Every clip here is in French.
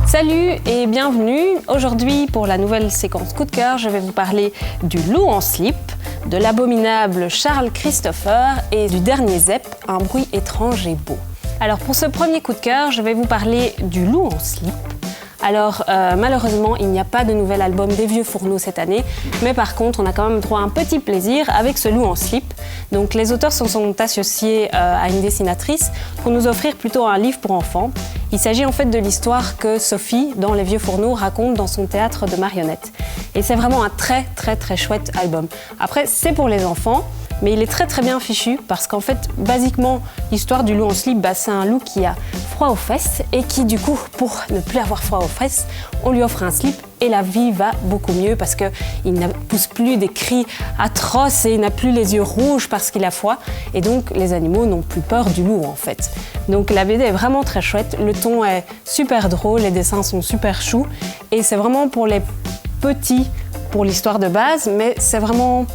Salut et bienvenue. Aujourd'hui, pour la nouvelle séquence coup de cœur, je vais vous parler du loup en slip, de l'abominable Charles Christopher et du dernier Zep, un bruit étrange et beau. Alors pour ce premier coup de cœur, je vais vous parler du loup en slip. Alors malheureusement, il n'y a pas de nouvel album des Vieux Fourneaux cette année, mais par contre, on a quand même droit à un petit plaisir avec ce loup en slip. Donc les auteurs se sont associés à une dessinatrice pour nous offrir plutôt un livre pour enfants. Il s'agit en fait de l'histoire que Sophie, dans Les Vieux Fourneaux, raconte dans son théâtre de marionnettes. Et c'est vraiment un très chouette album. Après, c'est pour les enfants, mais il est très bien fichu parce qu'en fait, basiquement, l'histoire du loup en slip, c'est un loup qui a froid aux fesses et qui, du coup, pour ne plus avoir froid aux fesses, on lui offre un slip et la vie va beaucoup mieux parce qu'il ne pousse plus des cris atroces et il n'a plus les yeux rouges parce qu'il a froid. Et donc, les animaux n'ont plus peur du loup, en fait. Donc, la BD est vraiment très chouette. Le ton est super drôle, les dessins sont super choux et c'est vraiment pour les petits, pour l'histoire de base, mais c'est vraiment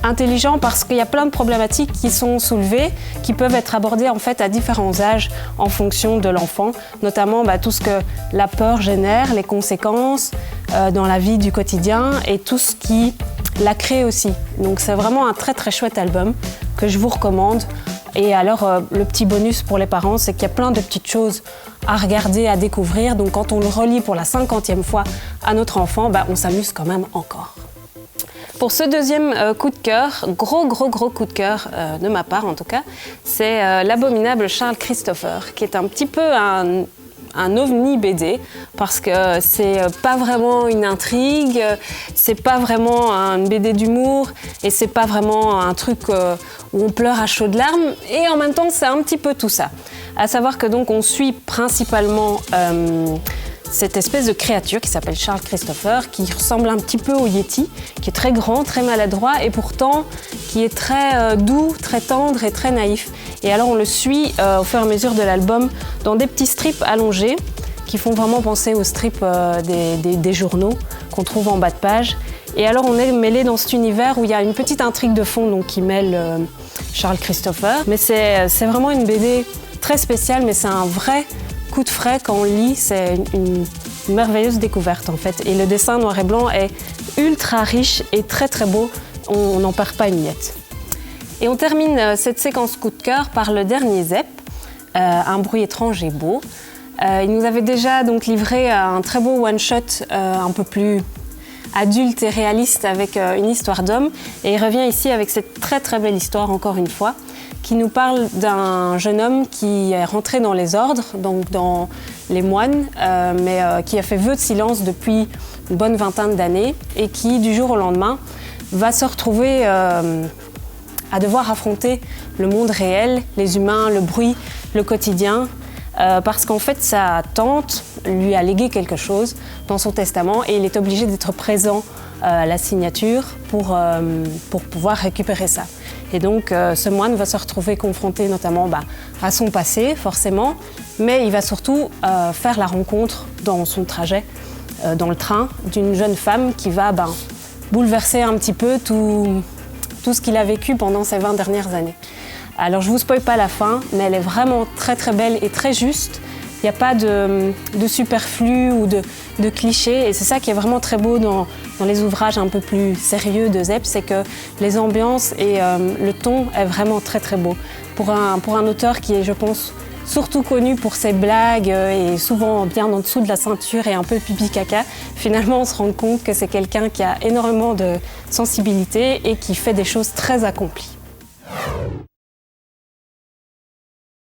intelligent parce qu'il y a plein de problématiques qui sont soulevées, qui peuvent être abordées en fait à différents âges en fonction de l'enfant, notamment tout ce que la peur génère, les conséquences dans la vie du quotidien et tout ce qui la crée aussi. Donc c'est vraiment un très chouette album que je vous recommande. Et alors le petit bonus pour les parents, c'est qu'il y a plein de petites choses à regarder, à découvrir. Donc quand on le relit pour la 50e fois à notre enfant, on s'amuse quand même encore. Pour ce deuxième coup de cœur, gros coup de cœur de ma part en tout cas, c'est l'abominable Charles Christopher, qui est un petit peu un ovni BD, parce que c'est pas vraiment une intrigue, c'est pas vraiment une BD d'humour, et c'est pas vraiment un truc où on pleure à chaudes larmes, et en même temps c'est un petit peu tout ça. À savoir que donc on suit principalement cette espèce de créature qui s'appelle Charles Christopher, qui ressemble un petit peu au Yeti, qui est très grand, très maladroit et pourtant qui est très doux, très tendre et très naïf. Et alors on le suit au fur et à mesure de l'album dans des petits strips allongés qui font vraiment penser aux strips des journaux qu'on trouve en bas de page. Et alors on est mêlé dans cet univers où il y a une petite intrigue de fond donc, qui mêle Charles Christopher. Mais c'est vraiment une BD très spéciale, mais c'est un vrai coup de frais quand on lit, c'est une merveilleuse découverte en fait. Et le dessin noir et blanc est ultra riche et très beau, on n'en perd pas une miette. Et on termine cette séquence coup de cœur par le dernier Zep, un bruit étrange et beau. Il nous avait déjà donc livré un très beau one-shot un peu plus adulte et réaliste avec une histoire d'homme. Et il revient ici avec cette très belle histoire encore une fois, qui nous parle d'un jeune homme qui est rentré dans les ordres, donc dans les moines, mais qui a fait vœu de silence depuis une bonne vingtaine d'années et qui, du jour au lendemain, va se retrouver à devoir affronter le monde réel, les humains, le bruit, le quotidien, parce qu'en fait, sa tante lui a légué quelque chose dans son testament et il est obligé d'être présent à la signature pour pouvoir récupérer ça. Et donc, ce moine va se retrouver confronté notamment à son passé, forcément, mais il va surtout faire la rencontre dans son trajet, dans le train, d'une jeune femme qui va bouleverser un petit peu tout ce qu'il a vécu pendant ces 20 dernières années. Alors, je ne vous spoil pas la fin, mais elle est vraiment très belle et très juste. Il n'y a pas de superflu ou de clichés et c'est ça qui est vraiment très beau dans les ouvrages un peu plus sérieux de Zep, c'est que les ambiances et le ton est vraiment très beau. Pour un auteur qui est, je pense, surtout connu pour ses blagues et souvent bien en dessous de la ceinture et un peu pipi-caca, finalement on se rend compte que c'est quelqu'un qui a énormément de sensibilité et qui fait des choses très accomplies.